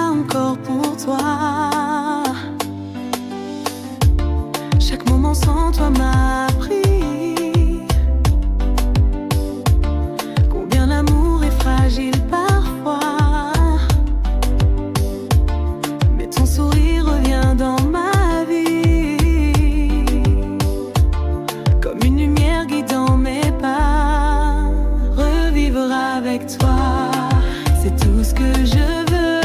encore pour toi. Chaque moment sans toi m'a appris combien l'amour est fragile parfois. Mais ton sourire revient dans ma vie comme une lumière guidant mes pas. Revivre avec toi, c'est tout ce que je veux.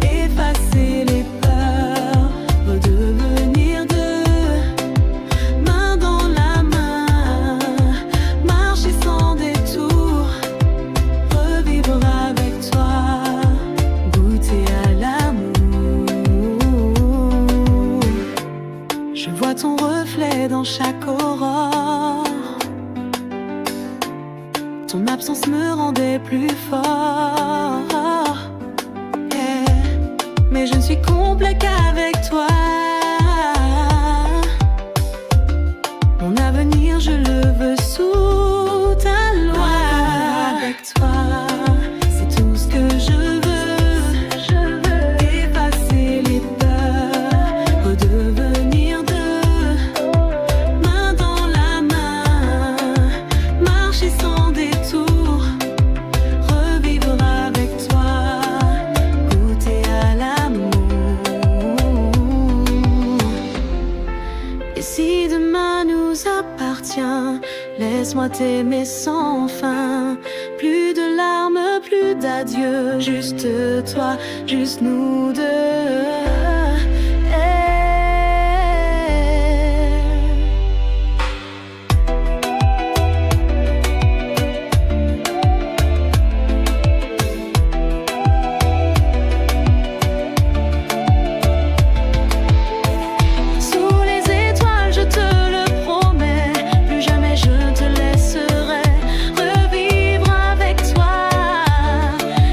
Effacer les peurs, redevenir deux, main dans la main, marcher sans détour. Revivre avec toi, goûter à l'amour. Je vois ton reflet dans chaque aurore. Ton absence me rendait plus fort. Yeah. Mais je ne suis complet qu'avec toi. Mon avenir, je le veux sous ta loi. Avec toi, c'est tout ce que je veux. Effacer les peurs, redevenir deux, main dans la main, marcher sans détour. Revivre avec toi, goûter à l'amour. Et si demain nous appartient, laisse-moi t'aimer sans fin. Plus de larmes, plus d'adieu, juste toi, juste nous deux. Sous les étoiles, je te le promets, plus jamais je te laisserai. Revivre avec toi,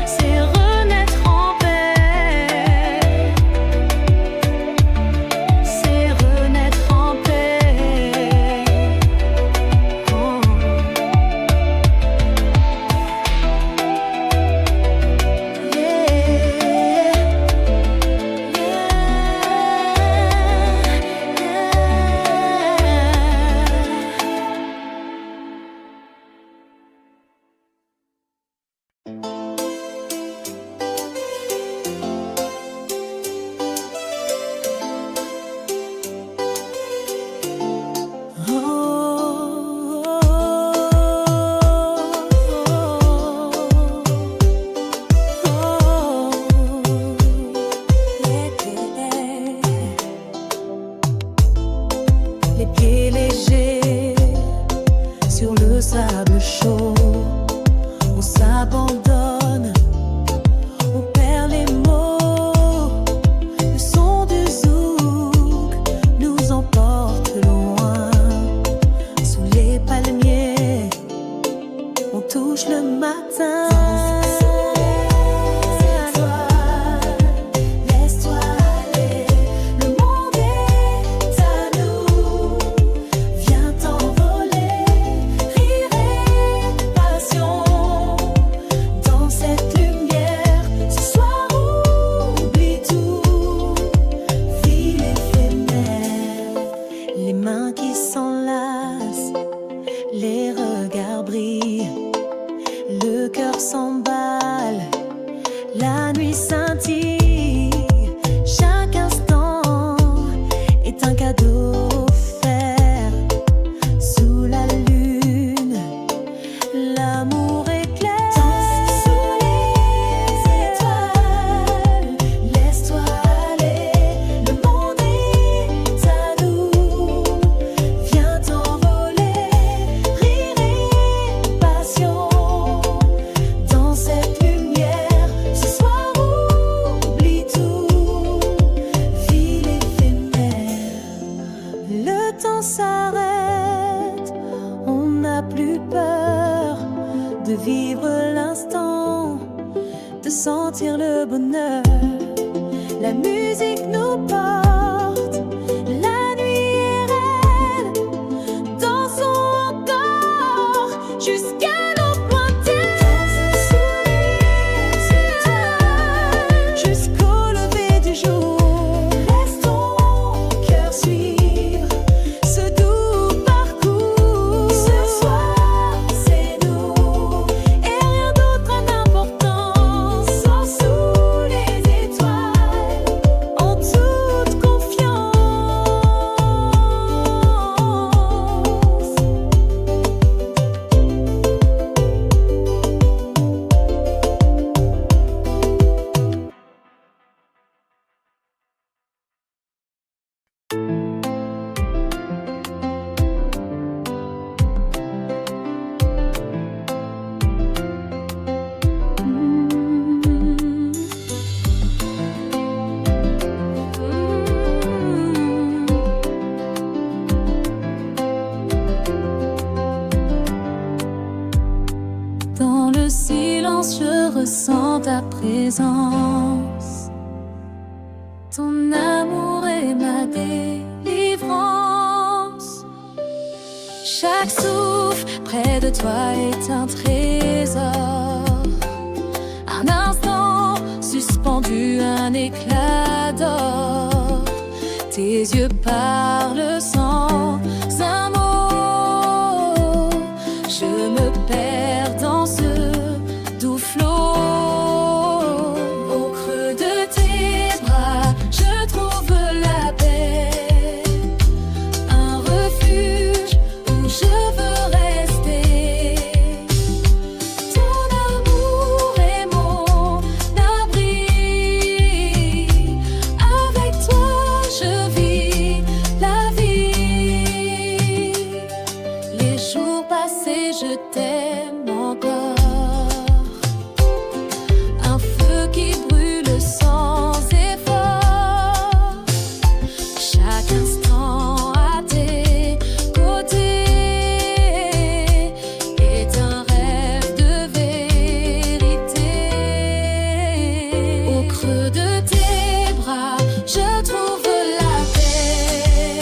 c'est renaître en paix. C'est renaître en paix. Oh. Les pieds légers sur le sable chaud, on s'abandonne, on perd les mots. Le son du zouk nous emporte loin. Sous les palmiers, on touche le matin. Laisse-toi aller, le monde est à nous. Viens t'envoler, rire et passion. Dans cette lumière, ce soir oublie tout. Vie éphémère, les mains qui s'enlacent, les regards brillent, le cœur s'emballe, la nuit scintille. Chaque instant est un cadeau offert. Sous la lune, l'amour éclaire. Danse sous les étoiles, laisse-toi aller, le monde est à nous. Viens t'envoler, rire et passion. Dans cette lumière, ce soir oublie tout. Vie éphémère, le temps s'arrête, on n'a plus peur de vivre l'instant, de sentir le bonheur. La musique nous porte, la nuit est reine. Dansons encore jusqu'à l'eau pointée. Sous les étoiles, ta présence. Ton amour est ma délivrance. Chaque souffle près de toi est un trésor. Un instant suspendu, un éclat d'or. Tes yeux parlent sans un mot. Je me perds dans ce doux flot. Au creux de tes bras, je trouve la paix. Un refuge où je veux rester. Ton amour est mon abri. Avec toi je vis la vie. Les jours passés, je t'aime encore. Un feu qui brûle sans effort. Chaque instant à tes côtés est un rêve de vérité. Au creux de tes bras, je trouve la paix.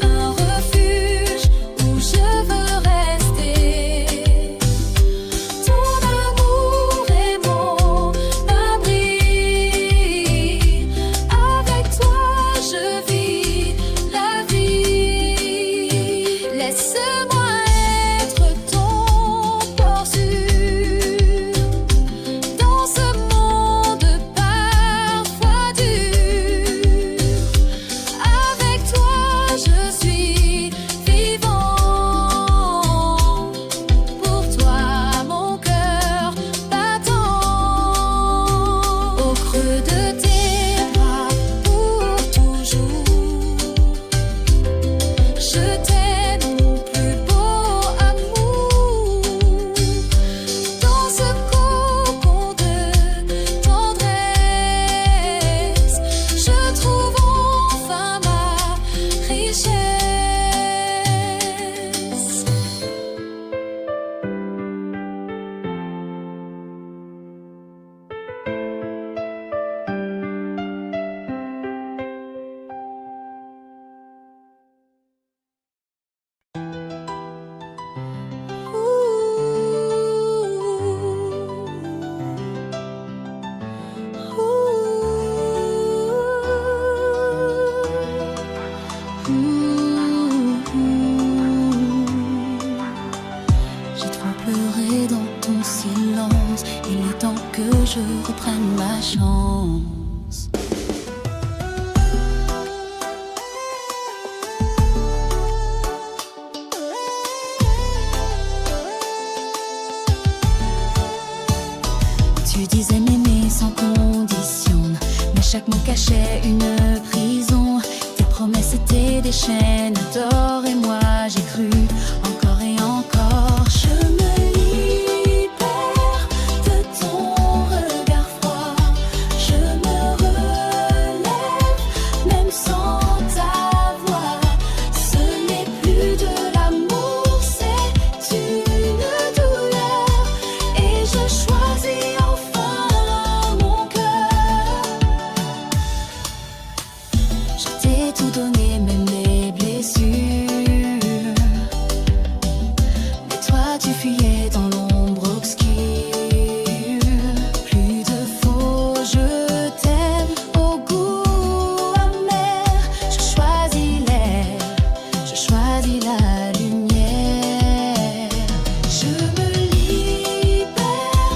Un refuge où je veux rester. Ton amour est mon abri. Avec toi je vis la vie. Laisse-moi être ton port sûr dans ce monde parfois dur. Avec toi je suis vivant. Pour toi mon cœur battant. Au creux de tes bras pour toujours. Je t'aime, mon plus beau amour. Dans ce cocon de tendresse, je trouve enfin ma richesse. J'ai trop pleuré dans ton silence. Il est temps que je reprenne ma chance. Tu disais m'aimer sans condition, mais chaque mot cachait une prison. Tes promesses étaient des chaînes d'or et moi j'ai cru encore et encore. Je me libère de ton regard froid. Je me relève même sans ta voix. Ce n'est plus de l'amour, c'est une douleur. Et je choisis enfin mon cœur. Je t'ai tout donné, même mes blessures. Mais toi tu fuyais dans l'ombre obscure. Plus de faux, je t'aime au goût amer. Je choisis l'air, je choisis la lumière. Je me libère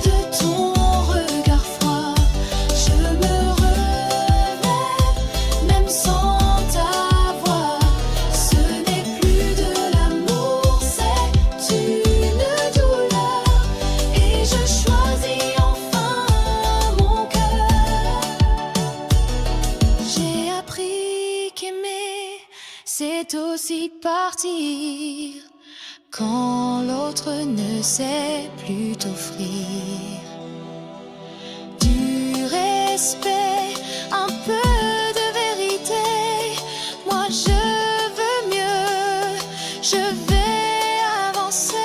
de ton regard froid. Je me relève même sans ta voix. Ce n'est plus de l'amour, c'est une douleur. Et je choisis enfin mon cœur. J'ai appris qu'aimer, c'est aussi partir quand l'autre ne sait plus t'offrir du respect, un peu de vérité. Moi je veux mieux, je vais avancer.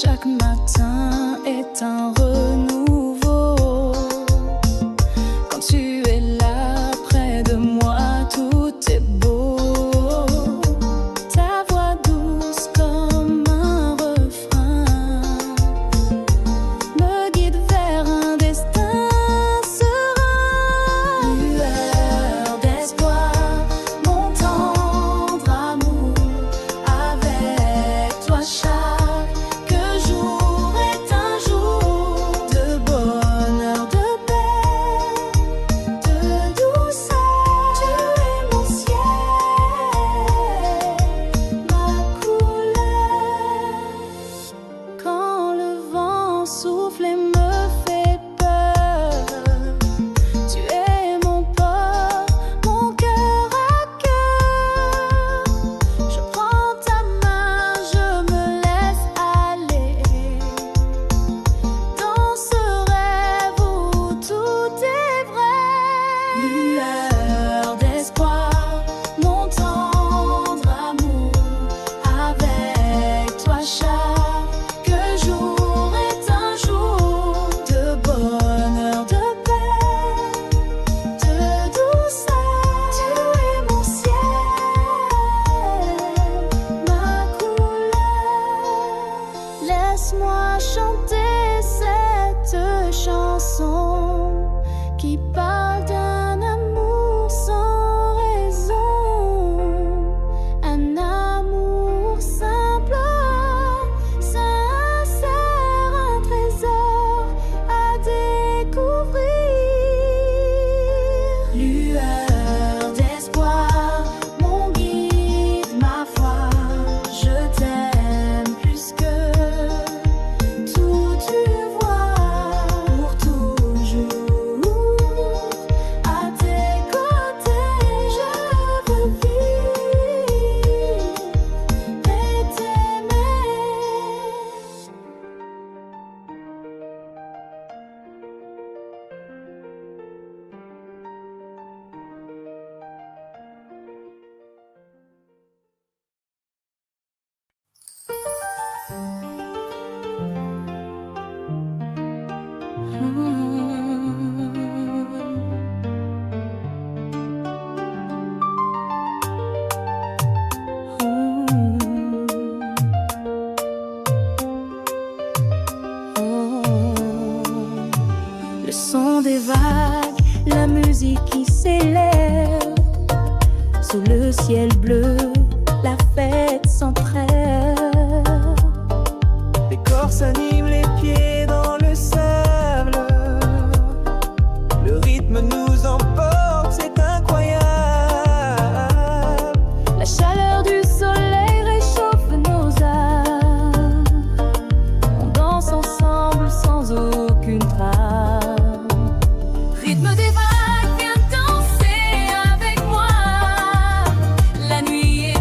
Chaque matin est un renouveau. Quand tu es là près de moi, tout est beau. Ta voix douce comme un refrain me guide vers un destin serein. Lueur d'espoir, mon tendre amour, avec toi chaque jour est un jour de bonheur, de paix, de douceur. Tu es mon ciel, ma couleur. Quand le vent souffle et me fait peur, tu es mon port, mon cœur à cœur. Je prends ta main, je me laisse aller dans ce rêve où tout est vrai. Lueur d'espoir, mon tendre amour, avec toi chaque jour est un jour de bonheur, de paix, de douceur. Tu es mon ciel, ma couleur. Laisse-moi chanter cette chanson qui parle d'un amour sans raison, un amour simple, sincère, un trésor à découvrir. Lueur d'espoir, mon guide, ma foi, je t'aime plus que tout, tu vois, pour toujours. À tes côtés, je veux vivre et t'aimer. Le son des vagues, la musique qui s'élève sous le ciel bleu, la fête sans trêve. Les corps s'animent, les pieds dans le sable. Le rythme nous emporte, c'est incroyable. La chaleur du soleil réchauffe nos âmes. On danse ensemble sans aucune trame. Rythme des vagues, viens danser avec moi. La nuit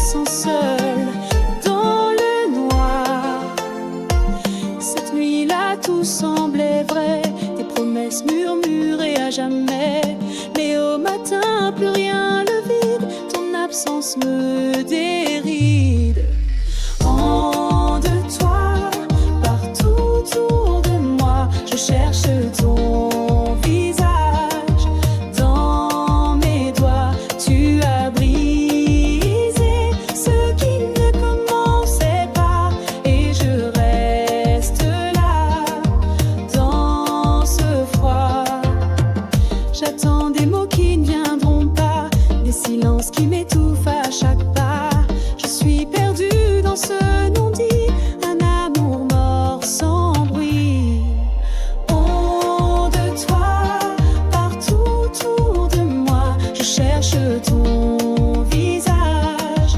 sens seul dans le noir. Cette nuit-là, tout semblait vrai, des promesses murmurées à jamais. Mais au matin, plus rien, le vide, ton absence me déride. En de toi, partout autour de moi, je cherche ton visage. Dans mes doigts, tu as brisé ce qui ne commençait pas, et je reste là, dans ce froid. J'attends des mots qui ne viendront pas, des silences qui m'étouffent à chaque pas. Je suis perdue dans ce non-dit, un amour mort sans bruit. Oh, de toi, partout autour de moi, je cherche ton visage.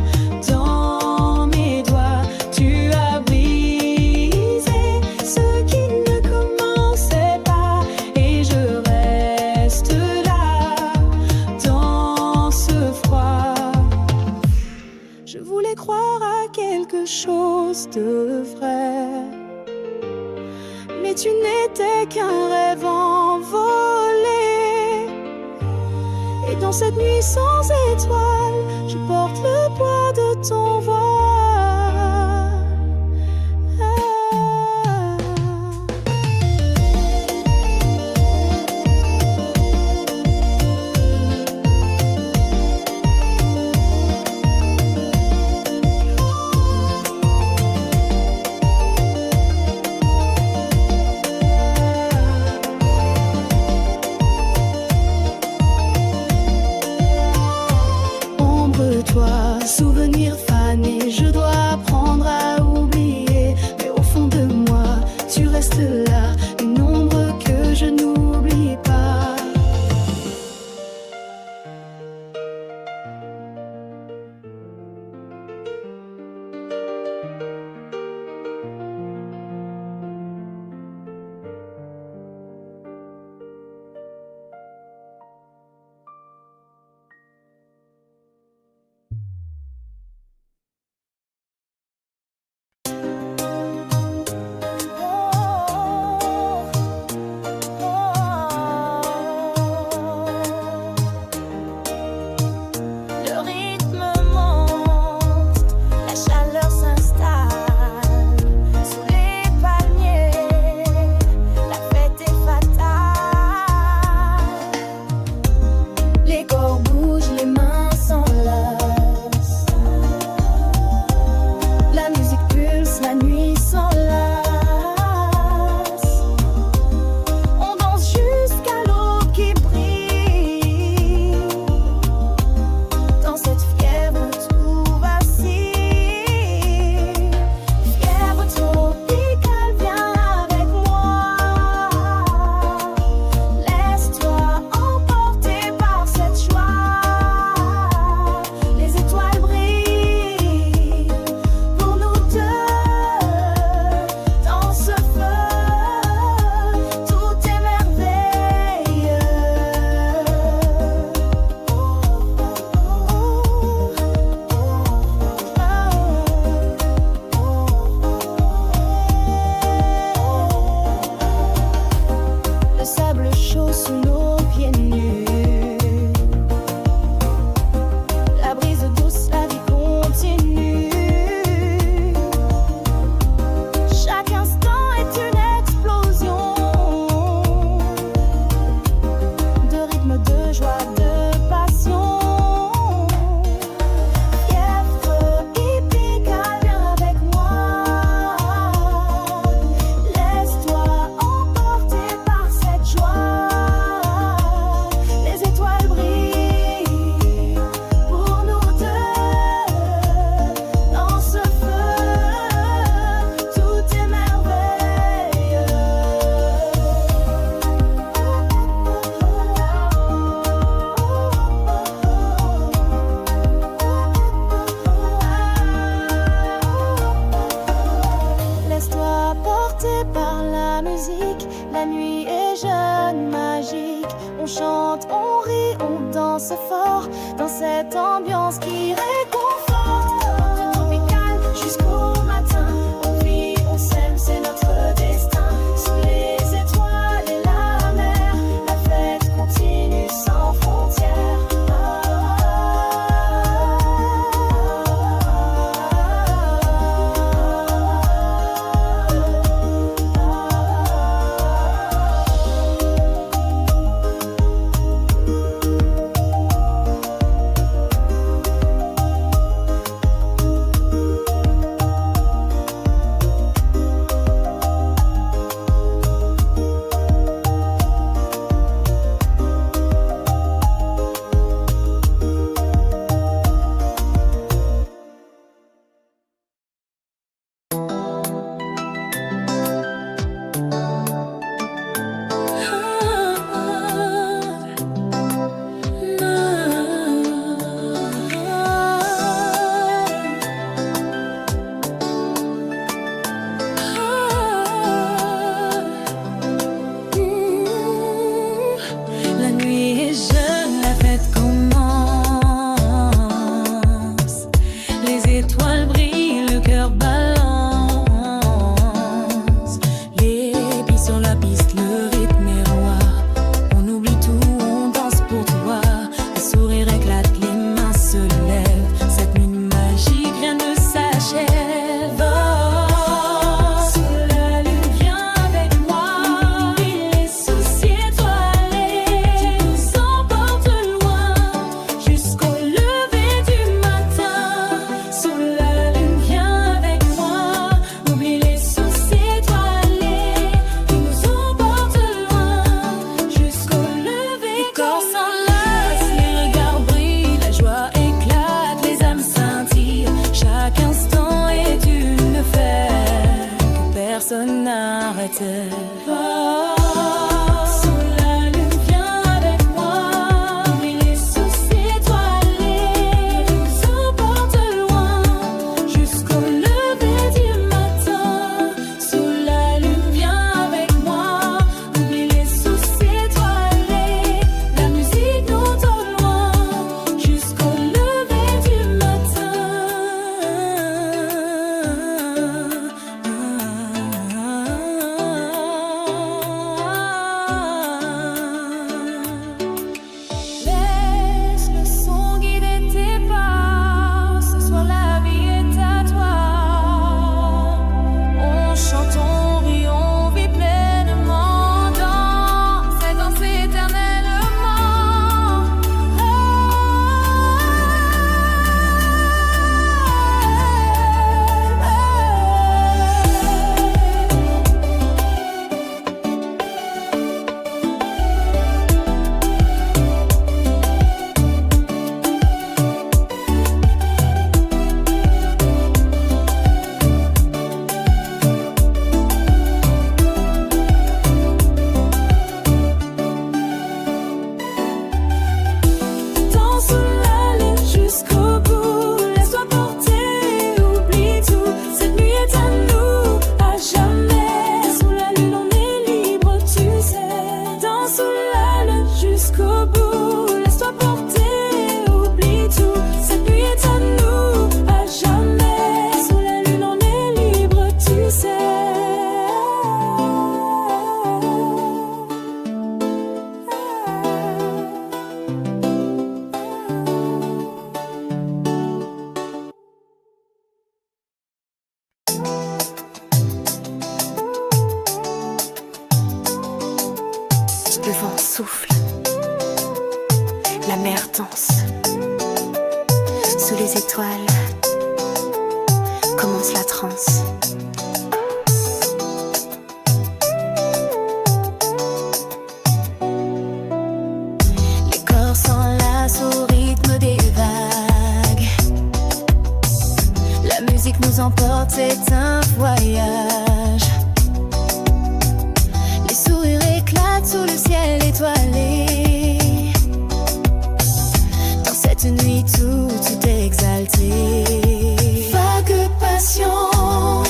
Dans mes doigts, tu as brisé ce qui ne commençait pas, et je reste là, dans ce froid. Je voulais croire à quelque chose de vrai, mais tu n'étais qu'un rêve envolé. Et dans cette nuit sans étoiles, je porte le poids de ton voile. Ombre-toi, souvenir fané, je dois apprendre à oublier. Mais au fond de moi, tu restes là, une ombre que je n'oublie pas. fête. Sous la lune, viens avec moi. Oublie les soucis étoilés. Nous emporte loin jusqu'au lever du matin. Sous la lune, viens avec moi. Oublie les soucis étoilés. La musique nous donne loin jusqu'au lever du matin. Laisse le son guider tes pas. Ce soir la vie est à toi. On chante, on rit, on vit pleinement dans cette danse éternellement. Danse sous la lune jusqu'au bout. Laisse-toi porter, oublie tout. Cette nuit est à nous, à jamais. Sous la lune, on est libre, tu sais. Danse sous la lune jusqu'au bout. Laisse-toi porter, oublie tout. Cette nuit est à nous, à jamais. Sous la lune, on est libre, tu sais. Le vent souffle, la mer danse. Sous les étoiles commence la transe. Les corps s'enlacent au rythme des vagues. La musique nous emporte, c'est un voyage. Les sourires éclatent sous le ciel étoilé. Dans cette nuit tout est exalté. Vague passion,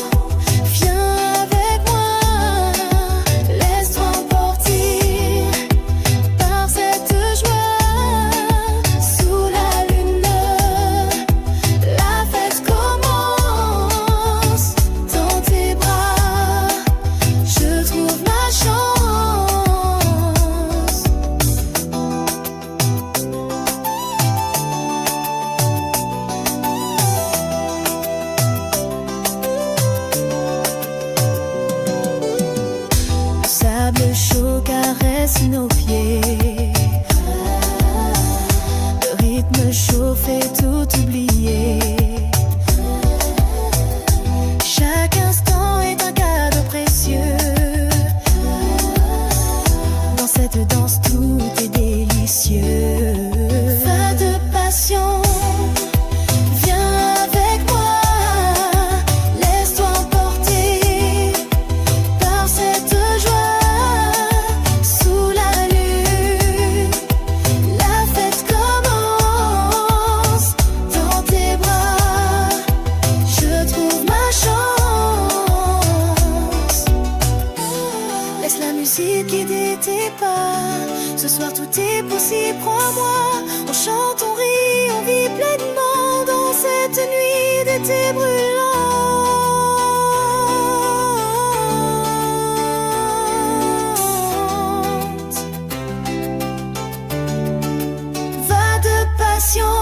viens avec moi. Laisse-toi emporter par cette joie. Sous la lune, la fête commence. Dans tes bras, je trouve ma chance. Le sable chaud caresse nos pieds. Le rythme chaud fait tout oublier. Chaque instant est un cadeau précieux. Dans cette danse, tout est délicieux. Va de passion, viens avec moi. Laisse-toi emporter par cette joie. Sous la lune, la fête commence. Dans tes bras, je trouve ma chance. Laisse la musique guider tes pas. Ce soir tout est possible, crois-moi. On chante, on rit, on vit pleinement dans cette nuit d'été brûlante. Va de passion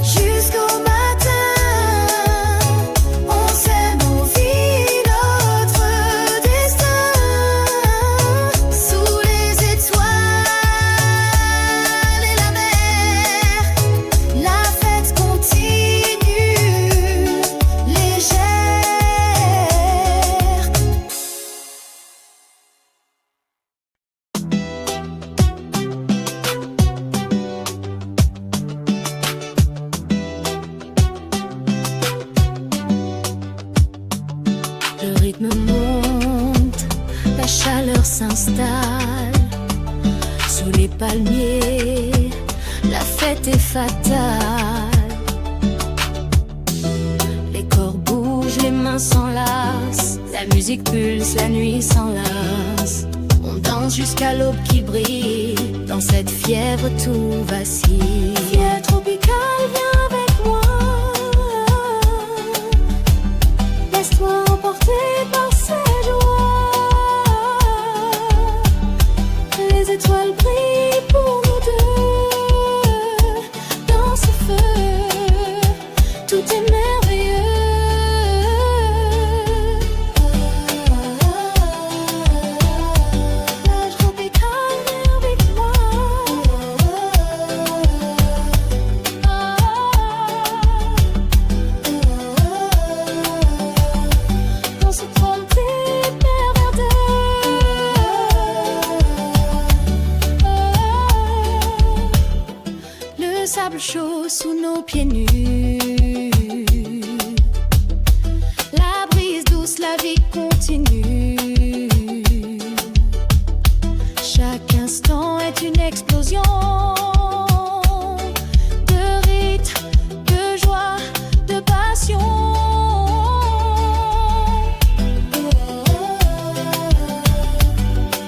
jusqu'au matin. On s'aime, on vit notre destin. Sous les étoiles et la mer, la fête continue, légère. Le rythme monte l'heure s'installe. Sous les palmiers, la fête est fatale. Les corps bougent, les mains s'enlacent. La musique pulse, la nuit s'enlace. On danse jusqu'à l'aube qui brille. Dans cette fièvre tout vacille. Fièvre tropicale, viens avec moi. Laisse-toi emporter par ces joies. Les étoiles brillent pour nous deux. Dans ce feu, tout est merveilleux. Plage tropicale, viens avec moi. Dans ce trône hyper verdeux. Le sable chaud sous nos pieds nus. La brise douce, la vie continue. Chaque instant est une explosion de rythme, de joie, de passion.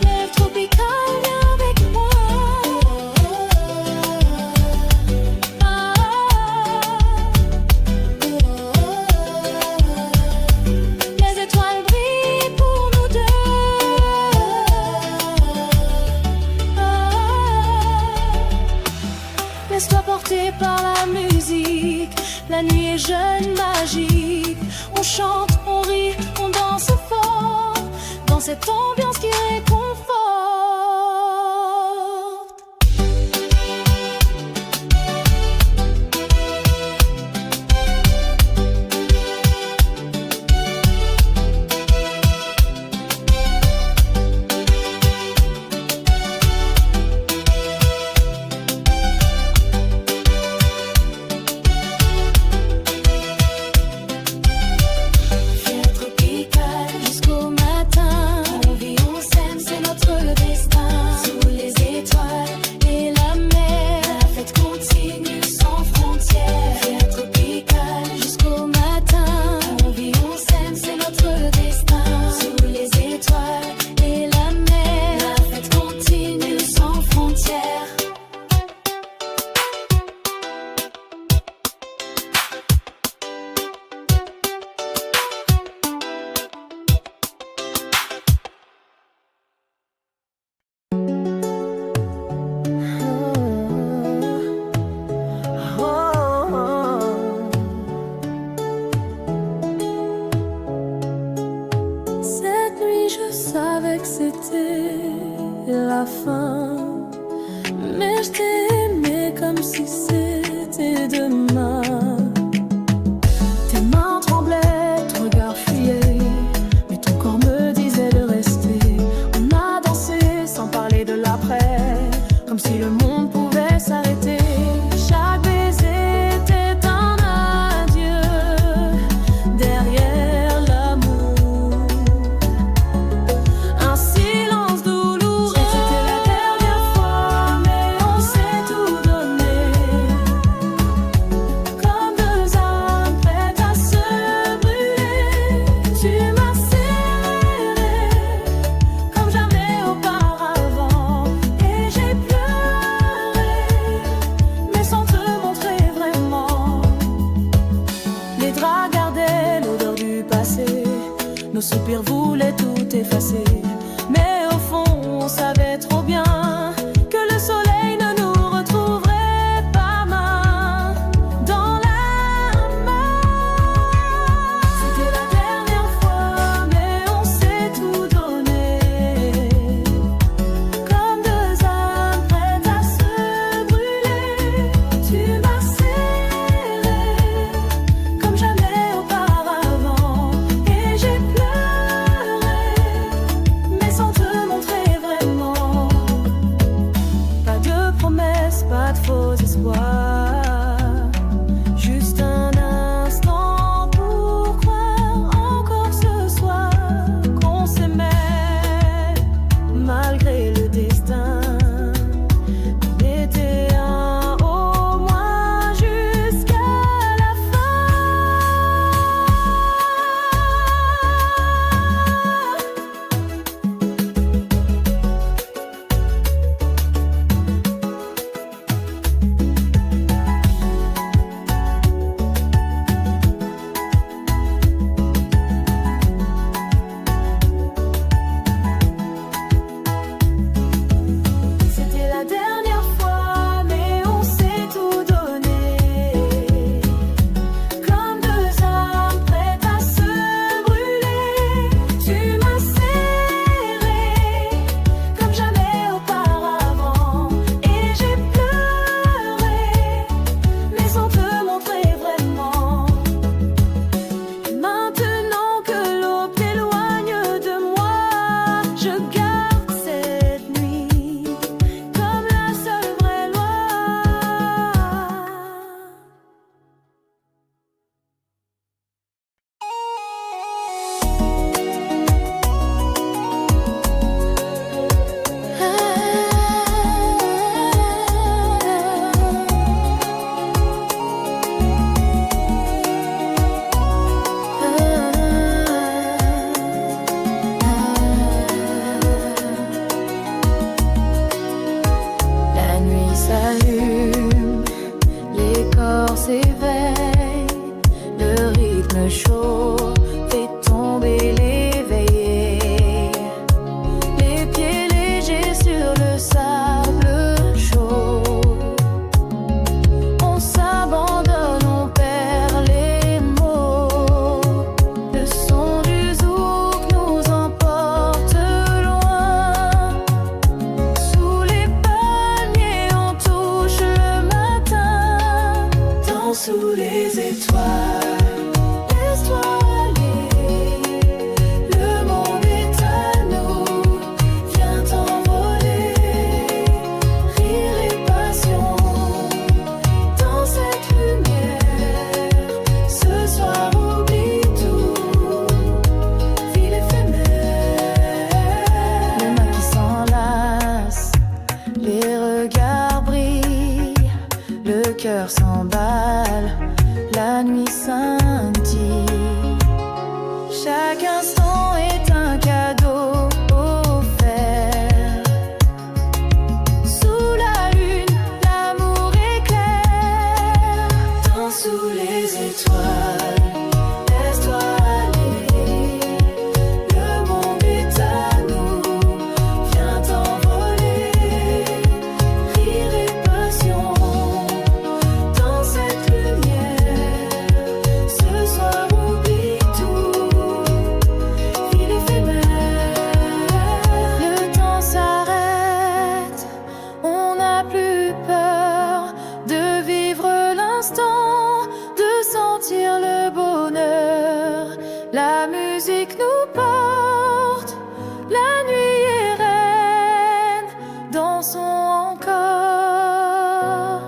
Lève tropicale, viens avec moi. Les étoiles brillent pour nous deux. Laisse-toi porter par la musique. La nuit est jeune, magique. On chante, on rit, on danse fort. Dans cette ambiance qui réconforte. Fièvre tropicale jusqu'au matin. On vit, on s'aime, c'est notre destin. Sous les étoiles et la mer, la fête continue sans frontières. Fièvre tropicale jusqu'au matin. On vit, on s'aime, c'est notre destin. Sous les étoiles et la mer, la fête continue sans frontières. Cette nuit, je savais que c'était la fin. Mais je t'ai aimé comme si c'était demain. Tes mains tremblaient, ton regard fuyait. Mais ton corps me disait de rester. On a dansé sans parler de l'après. Comme si le monde pouvait s'arrêter. Chaque baiser était un adieu. Derrière l'amour, un silence douloureux. C'était la dernière fois, mais on s'est tout donné. Comme deux âmes prêtes à se brûler. Tu m'as serré comme jamais auparavant. Et j'ai pleuré, mais sans te montrer vraiment. Les draps gardaient l'odeur du passé. Nos soupirs voulaient tout effacer. Mais au fond, on savait trop bien que le soleil ne nous retrouverait pas main dans la main. C'était la dernière fois, mais on s'est tout donné. Comme deux âmes prêtes à se brûler. Tu m'as serré comme jamais auparavant. Et j'ai pleuré, rythme chaud fait tomber l'éveillé. Les pieds légers sur le sable chaud. On s'abandonne, on perd les mots. Le son du zouk nous emporte loin. Sous les palmiers, on touche le matin. Dans sous les étoiles. Laisse-toi aller, le monde est à nous. Viens t'envoler, rire et passion. Dans cette lumière, ce soir oublie tout. Ville éphémère, les mains qui s'enlacent, les regards brillent, le cœur s'emballe, la nuit scintille. Chaque instant est un cadeau offert. Sous la lune, l'amour éclaire. Dans sous les étoiles, laisse-toi aller. Le monde est à nous. Viens t'envoler, rire et passion. Dans cette lumière, ce soir oublie tout. Ville éphémère. Le temps s'arrête, on n'a plus peur de vivre l'instant, de sentir le bonheur. La musique nous porte, la nuit est reine, dansons encore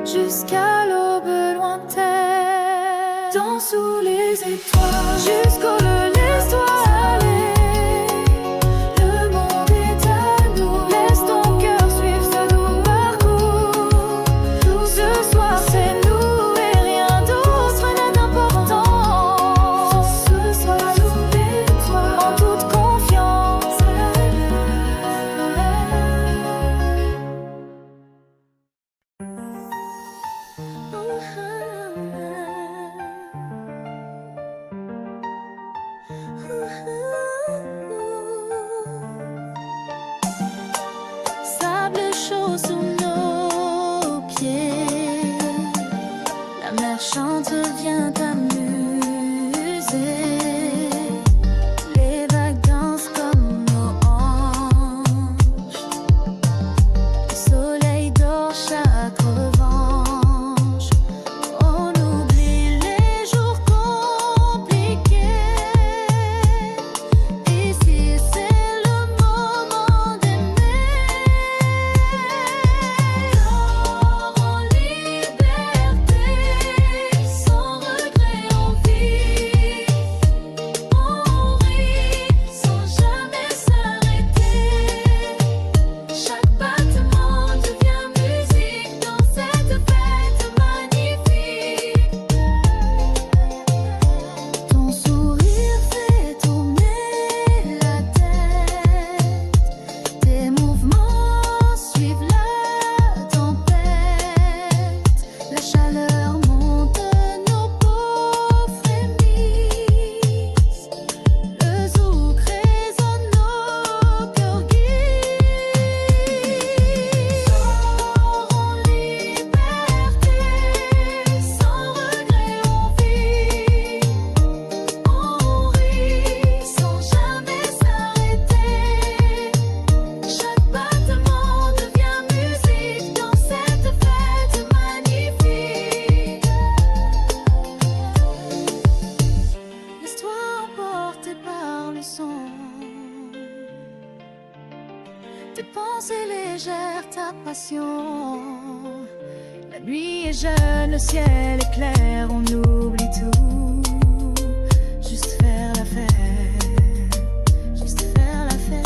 jusqu'à l'aube lointaine. Dans sous les étoiles, jusqu'au le laisse-toi aller. Le monde est à nous. Laisse ton cœur suivre ce doux parcours. Ce soir c'est nous et rien d'autre n'a d'importance. Ce soir oublie-toi en toute confiance. Sable chaud sous nos pieds, la mer chante, vient t'amuser. Les vagues dansent comme nos hanches. Le soleil dort chaque revanche. On oublie les jours compliqués. Ici c'est le moment d'aimer. Dors en liberté, sans regret on vit. On rit sans jamais s'arrêter. Chaque battement devient musique dans cette fête magnifique. Ton sourire fait tourner la tête. Tes mouvements suivent la tempête. La chaleur monte, nos peaux frémissent. Le zouk résonne, nos cœurs guident. Dors en liberté, sans regret on vit. On rit sans jamais s'arrêter. Chaque battement devient musique dans cette fête magnifique. Laisse-toi emporter par le son. Tes pensées légères, ta passion. La nuit est jeune, le ciel est clair, on oublie tout. Juste faire la fête, juste faire la fête.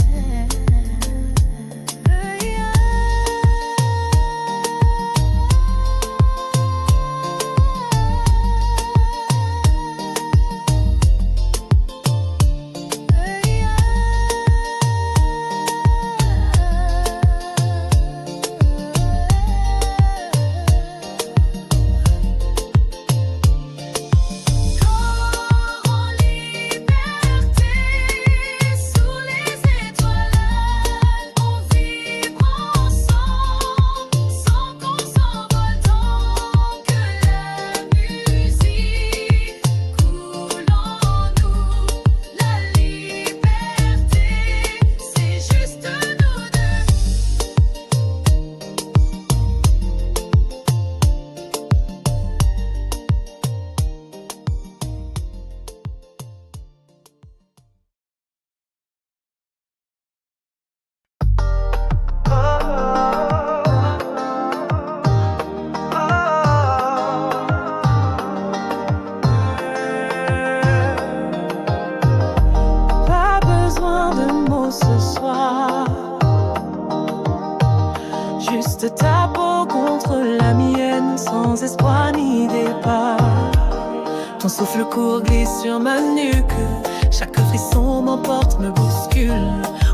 souffle court glisse sur ma nuque. Chaque frisson m'emporte, me bouscule.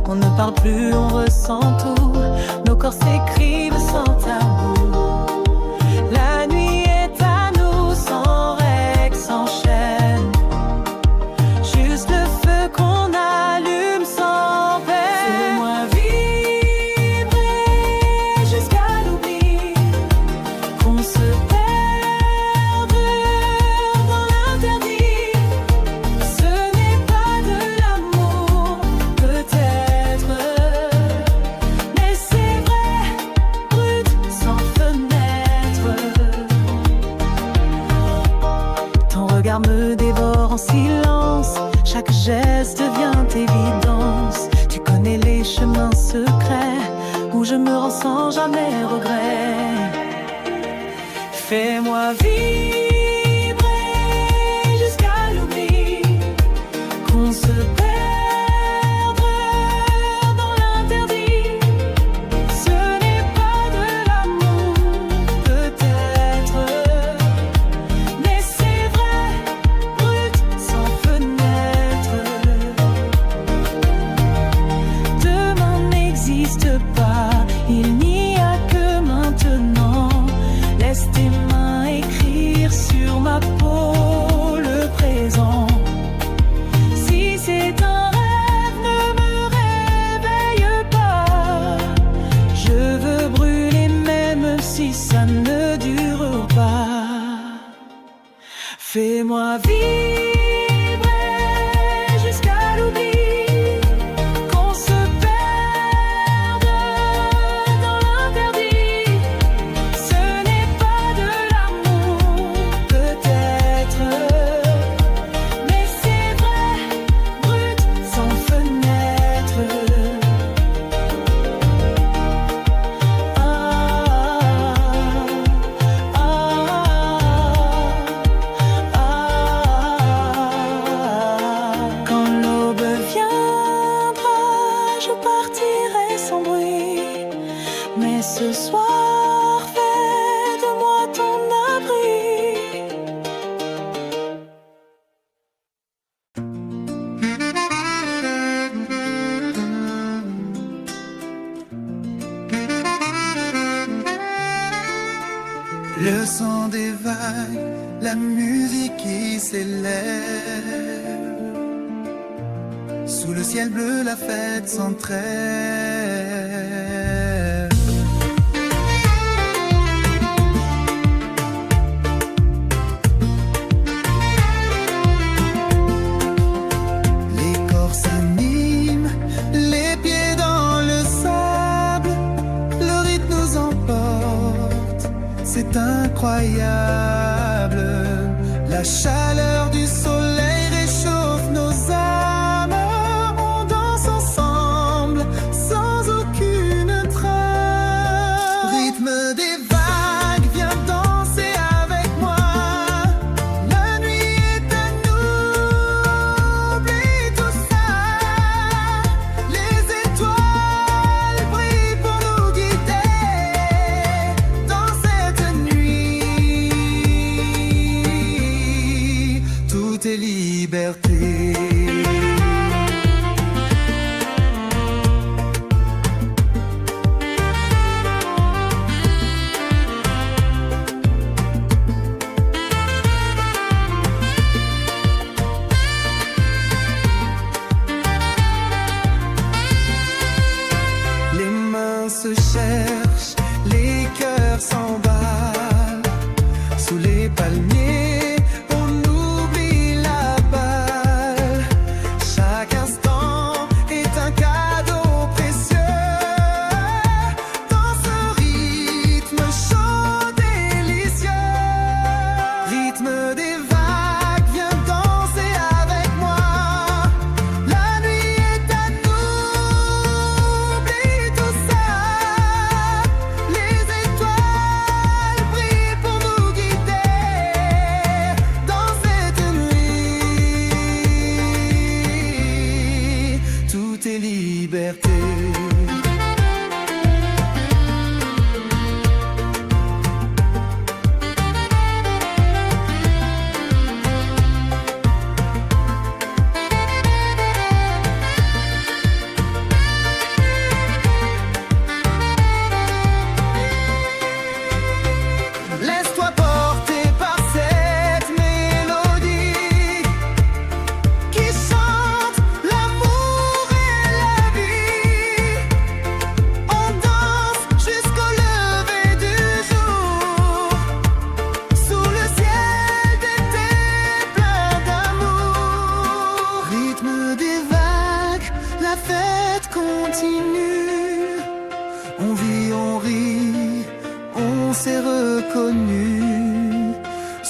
On ne parle plus, on ressent tout. Nos corps s'écrivent sans tabou. La nuit est à nous, sans règles, sans chaîne. Juste le feu qu'on allume sans peine. Fais-moi vibrer jusqu'à l'oubli, qu'on se perde dans l'interdit. Ce n'est pas de l'amour, peut-être, mais c'est vrai, brut, sans fenêtre. Ton regard me dévore en silence, chaque geste devient évidence. Tu connais les chemins secrets où je me rends sans jamais regret. Fais-moi vibrer jusqu'à l'oubli, qu'on se perde dans l'interdit. Ce n'est pas de l'amour, peut-être, mais c'est vrai, brut, sans fenêtre. Demain n'existe pas, il n'y a que maintenant. Laisse tes mains écrire sur ma peau le présent. Si c'est un rêve, ne me réveille pas. Je veux brûler même si ça ne dure pas. Fais-moi vibrer jusqu'à l'oubli, qu'on se perde dans l'interdit. Ce n'est pas de l'amour, peut-être, mais c'est vrai, brut, sans fenêtre. Ah, ah, ah, quand l'aube viendra, je partirai sans bruit. Mais ce soir, fais de moi ton abri. Le son des vagues, la musique qui s'élève. Sous le ciel bleu, la fête s'entrève. Les corps s'animent, les pieds dans le sable. Le rythme nous emporte, c'est incroyable. La chaleur du soleil réchauffe nos âmes. On danse ensemble sans aucune trace. Rythme des vagues, viens danser avec moi. La nuit est à nous, oublie tout ça. Les étoiles brillent pour nous guider dans cette nuit.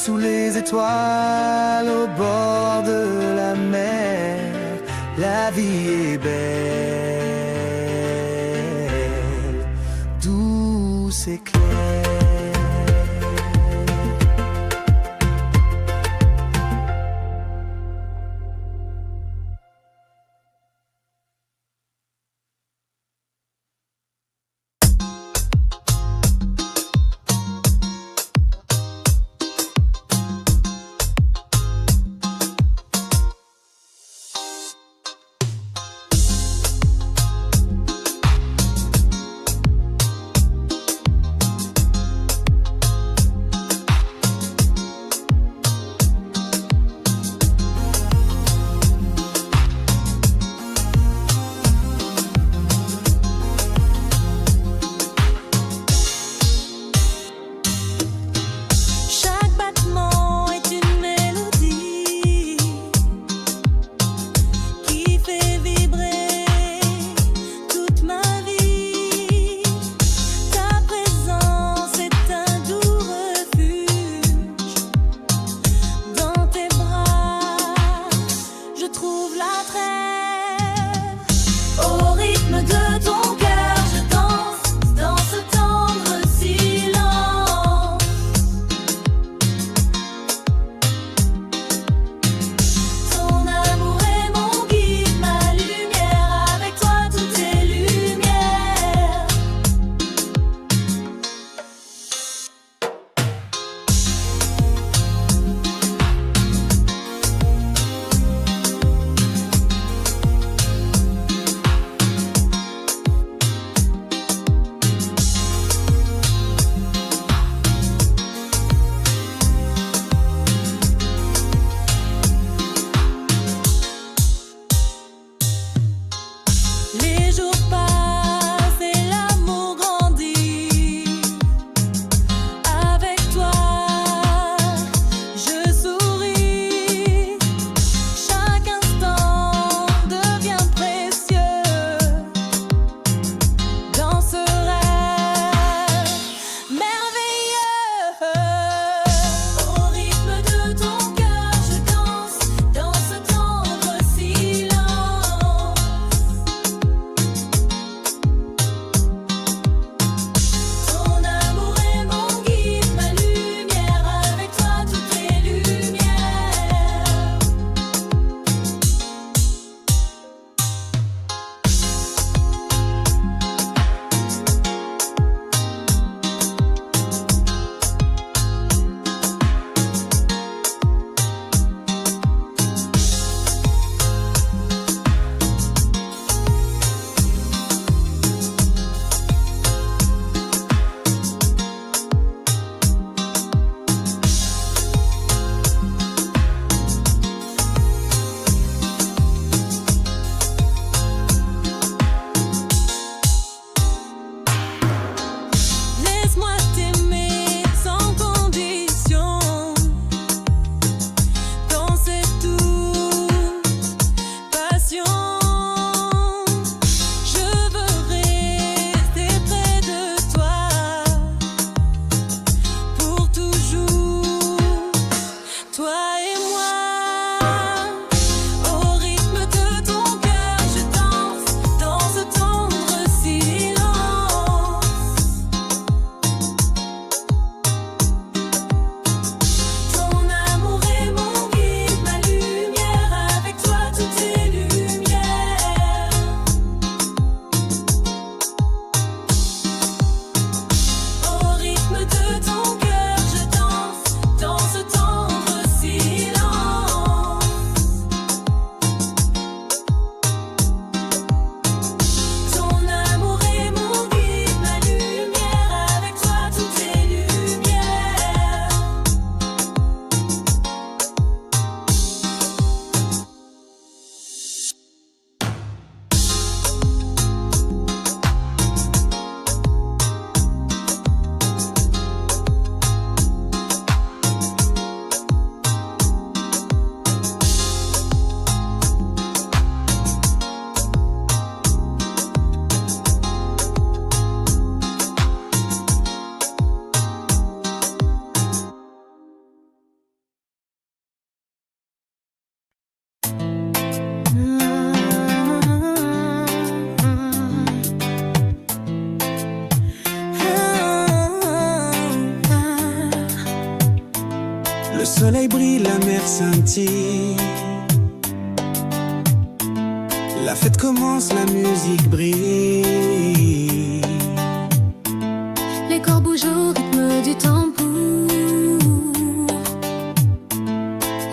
sous les étoiles, au bord de la mer, la vie est belle, douce et claire. soleil brille, la mer scintille. La fête commence, la musique brille. Les corps bougent au rythme du tambour.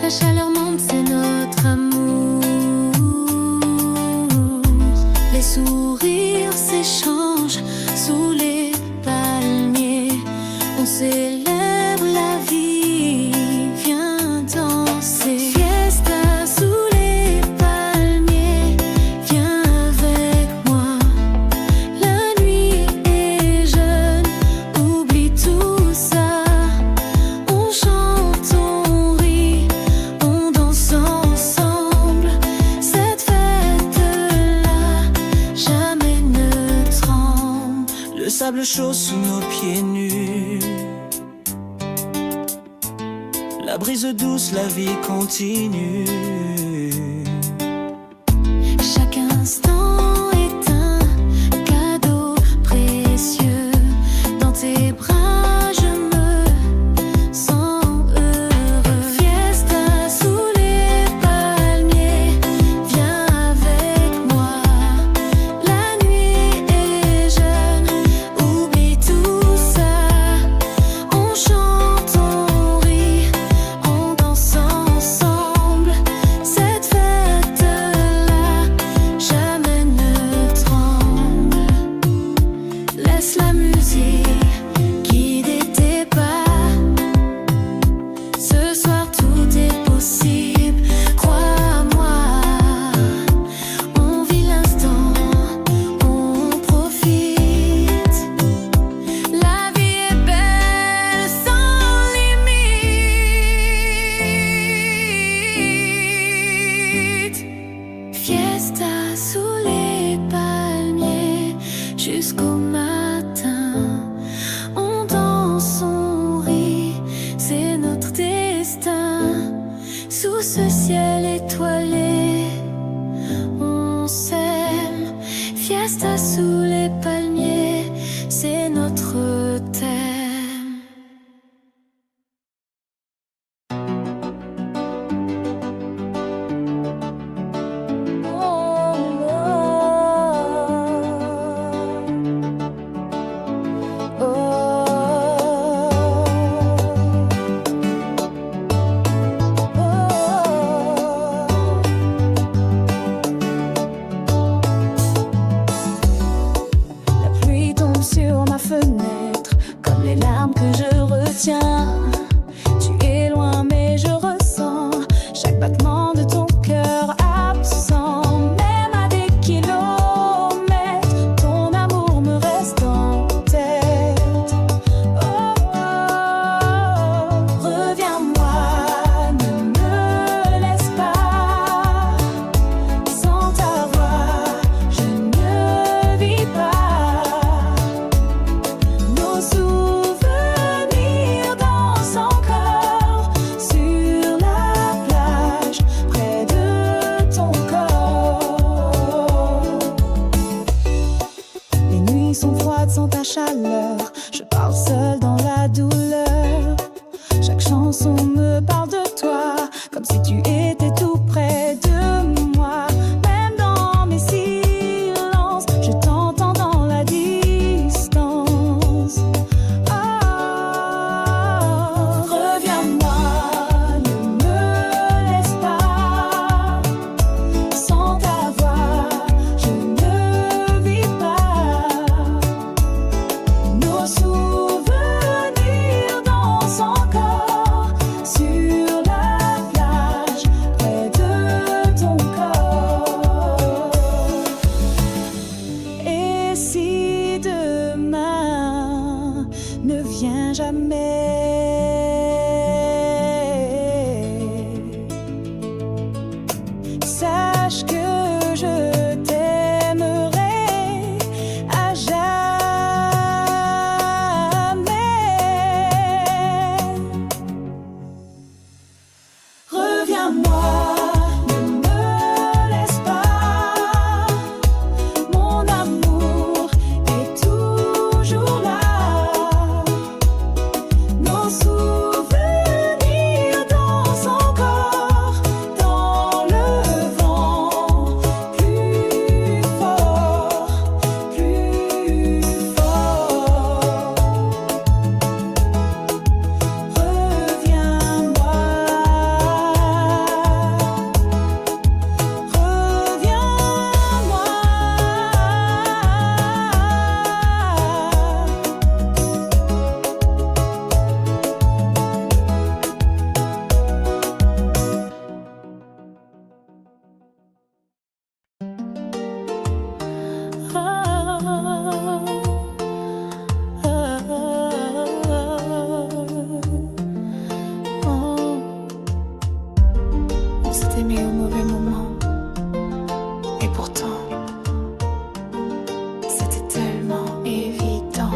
La chaleur monte, c'est notre amour. Les sourires s'échangent sous les palmiers. On célèbre la vie, viens danser. Fiesta sous les palmiers, viens avec moi. La nuit est jeune, oublie tout ça. On chante, on rit, on danse ensemble. Cette fête-là, jamais ne tremble. Le sable chaud sous nos pieds nus. La brise douce, la vie continue. Chaque instant est un cadeau précieux. Dans tes bras, je me sens heureux. Fiesta sous les palmiers, viens avec moi. La nuit est jeune, oublie tout ça. On chante, on rit, on danse ensemble. Cette fête-là, jamais ne tremble. Laisse la musique guider tes pas. Ce soir tout est possible, crois-moi. On vit l'instant, on profite. La vie est belle sans limite. Fiesta sous les palmiers jusqu'au matin. On danse, on rit, c'est notre destin. Sous ce ciel étoilé, on s'aime. Fiesta sous les palmiers, c'est notre thème. t'aimer au mauvais moment. Et pourtant, c'était tellement évident.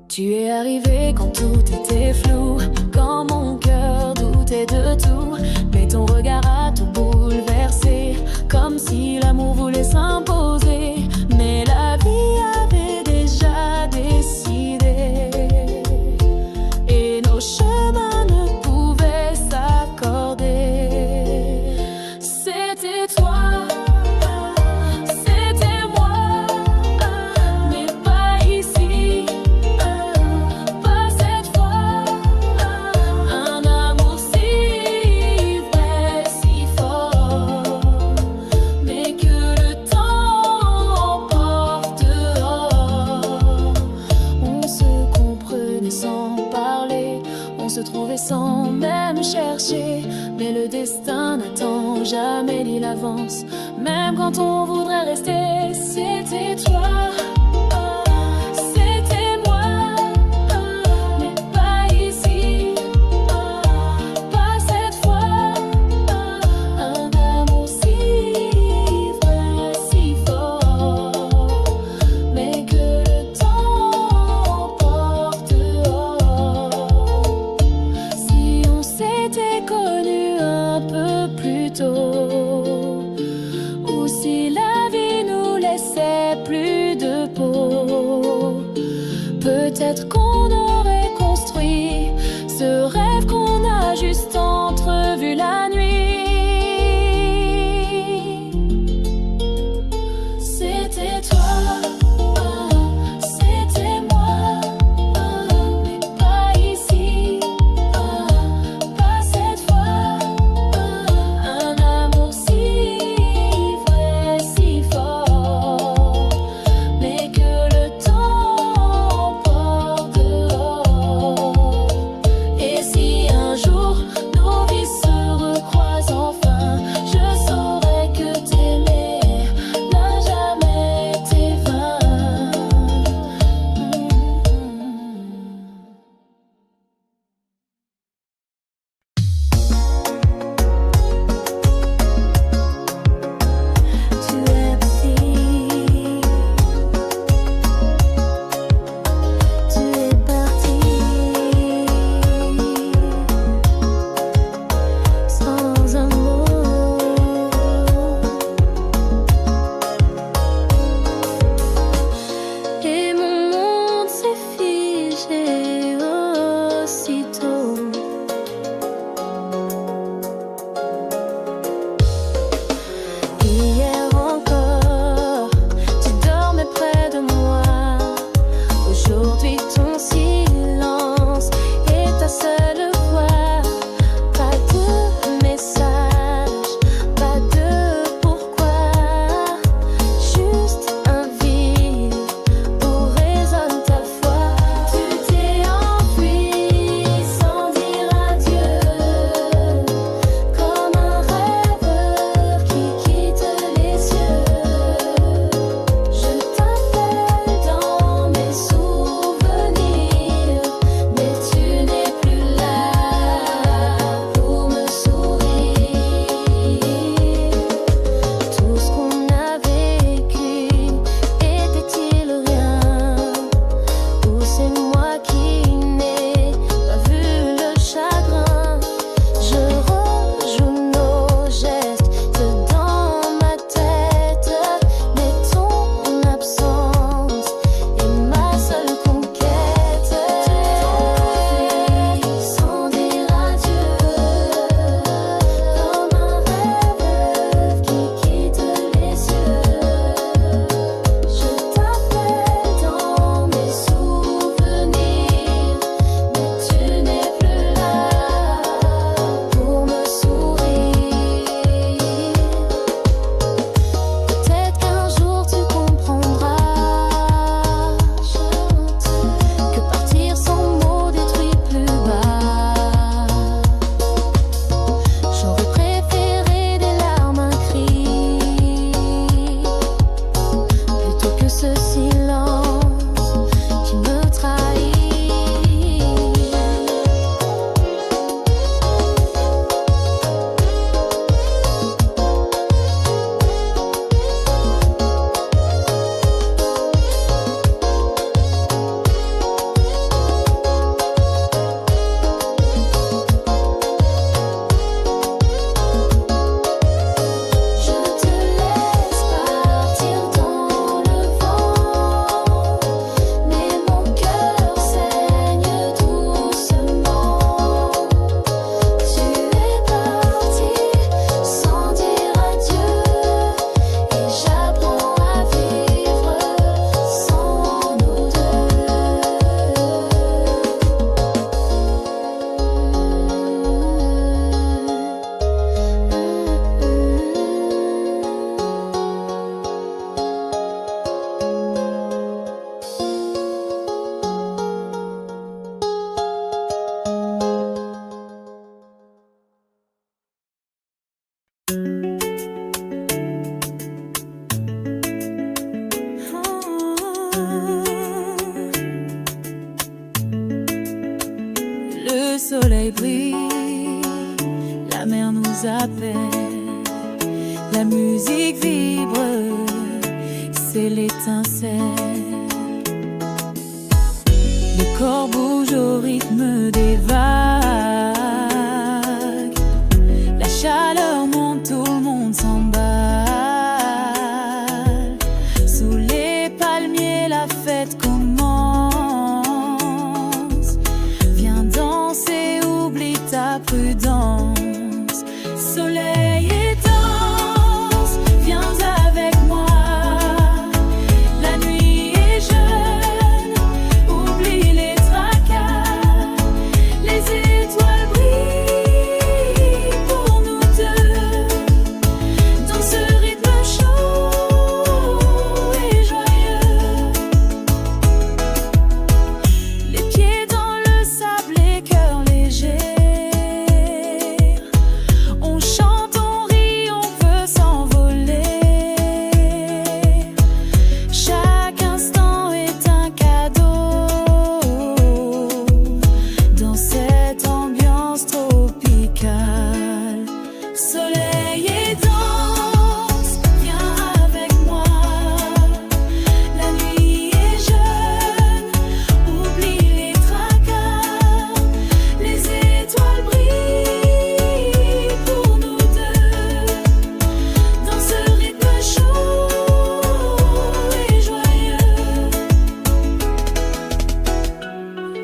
Tu es arrivé quand tout était flou, quand mon cœur doutait de tout. Mais ton regard a tout bouleversé, comme si l'amour voulait s'imposer. Mais la vie avait déjà décidé, et nos chemins ne pouvaient s'accorder. C'était toi, c'était moi, mais pas ici, pas cette fois. Un amour si vrai, si fort, mais que le temps emporte dehors. On se comprenait sans parler, on se trouvait sans même chercher. Mais le destin n'attend jamais ni l'avance, même quand on voudrait rester. C'était toi, c'était moi, mais pas ici, pas cette fois. Un amour si vrai, si fort, mais que le temps emporte dehors. Si on s'était connus un peu plus tôt, ou si la vie nous laissait plus de peau, peut-être qu'on aurait construit ce rêve qu'on a juste entrevu la nuit. C'était toi, c'était moi, mais pas ici, pas cette fois. Un amour si soleil brille, la mer nous appelle, la musique vibre, c'est l'étincelle. Le corps bouge au rythme des vagues, la chaleur monte, tout le monde s'emballe. Sous les palmiers, la fête commence. Viens danser, oublie ta prudence. Soleil et danse, viens avec moi. La nuit est jeune, oublie les tracas. Les étoiles brillent pour nous deux. Dans ce rythme chaud et joyeux, les pieds dans le sable, les cœurs légers. On chante, on rit, on veut s'envoler. Chaque instant est un cadeau dans cette ambiance tropicale. Soleil et danse, viens avec moi. La nuit est jeune, oublie les tracas. Les étoiles brillent pour nous deux. Dans ce rythme chaud et joyeux,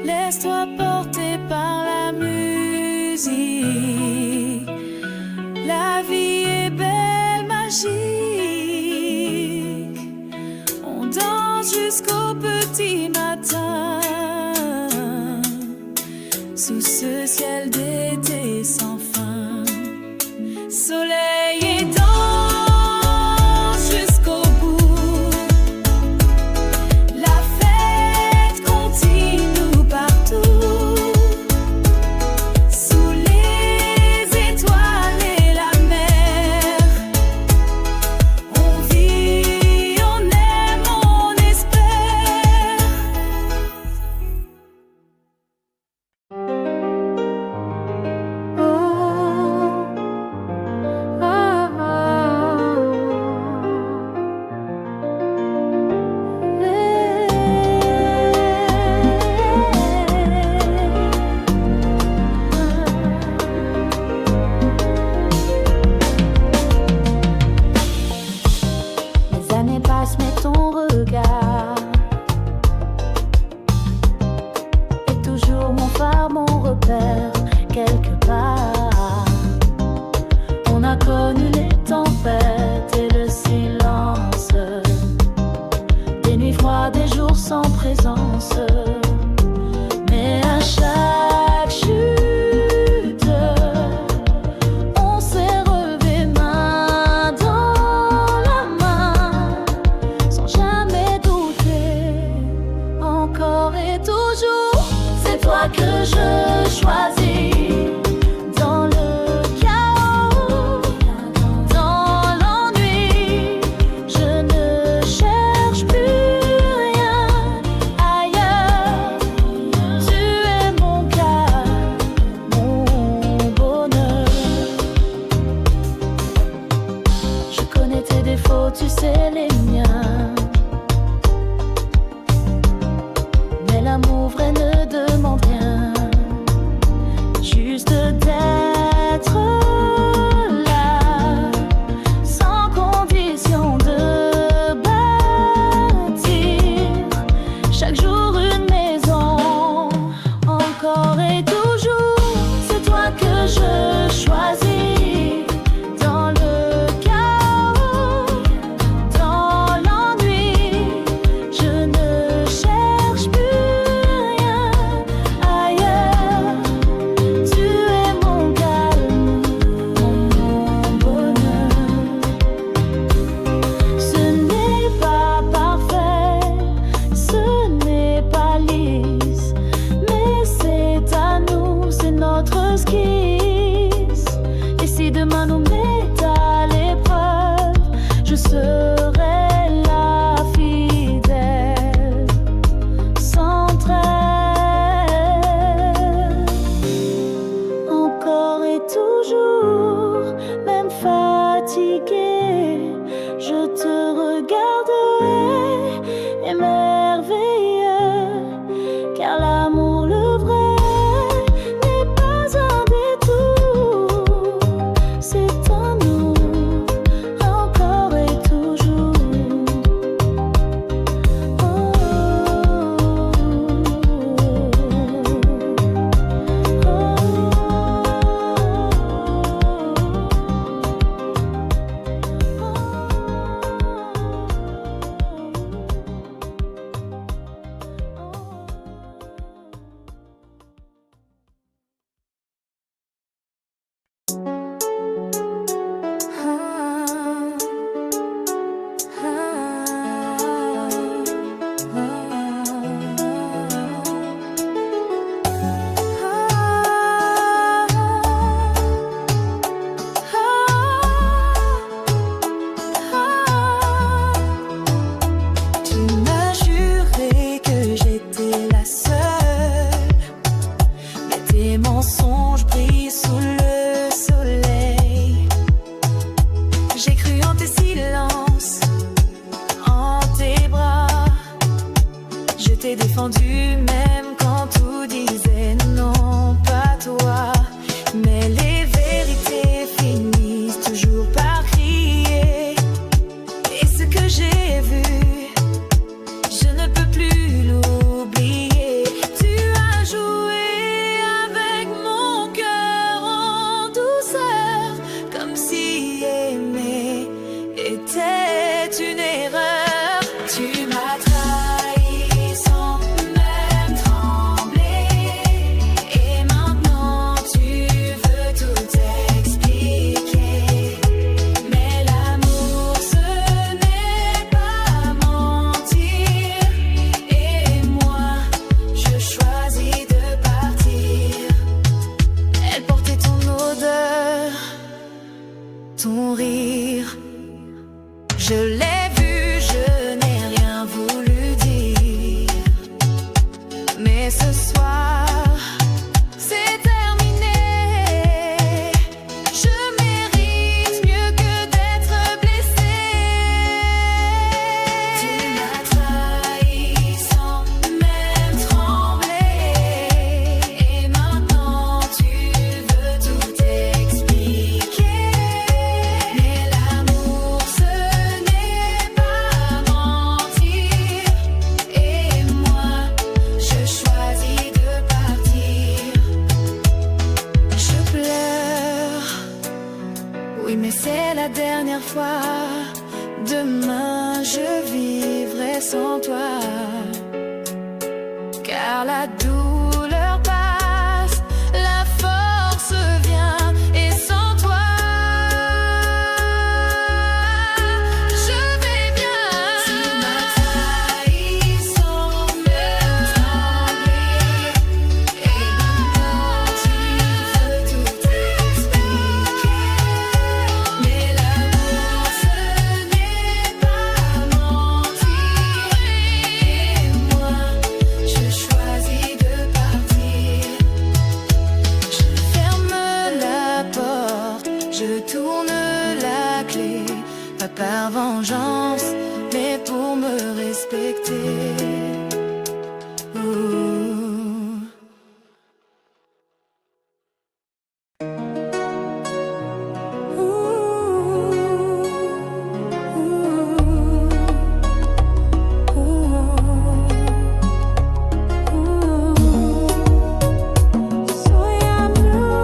laisse-toi porter par la musique. La vie est belle, magique. On danse jusqu'au petit matin, sous ce ciel d'été sans fin. Soleil et danse jusqu'au bout. La fête continue partout. Sous les étoiles et la mer, on vit, on aime, on espère. Les années passent, mais ton regard est toujours mon phare, mon repère, quelque part. On a connu les tempêtes et le silence, des nuits froides, des jours sans présence. Mais à chaque chute, on s'est relevé main dans la main, sans jamais douter. Encore et toujours, c'est toi que je choisis. Dans le chaos, dans l'ennui, je ne cherche plus rien ailleurs. ton rire. Je l'ai vu, je n'ai rien voulu dire. Mais ce soir, c'est terminé. Je mérite mieux que d'être blessée. Tu m'as trahi sans même trembler. Et maintenant tu veux tout expliquer. Mais l'amour ce n'est pas mentir. Et moi je choisis de partir. Je pleure, oui mais c'est la dernière fois. Demain je vivrai sans toi. Car la douleur passe, la force vient. Et sans toi je vais bien. Tu m'as trahi sans même trembler. Et maintenant tu veux tout expliquer. Mais l'amour ce n'est pas mentir. Et moi je choisis de partir. Je ferme la porte, je tourne la clé. Pas par vengeance, mais pour me respecter. Ouh. Soy blue,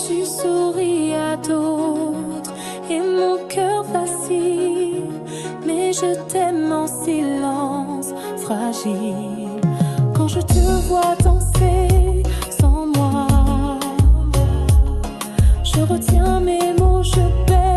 tu souris à d'autres et mon cœur vacille. Mais je t'aime en silence, fragile. Quand je te vois danser sans moi, je retiens mes mots, je baisse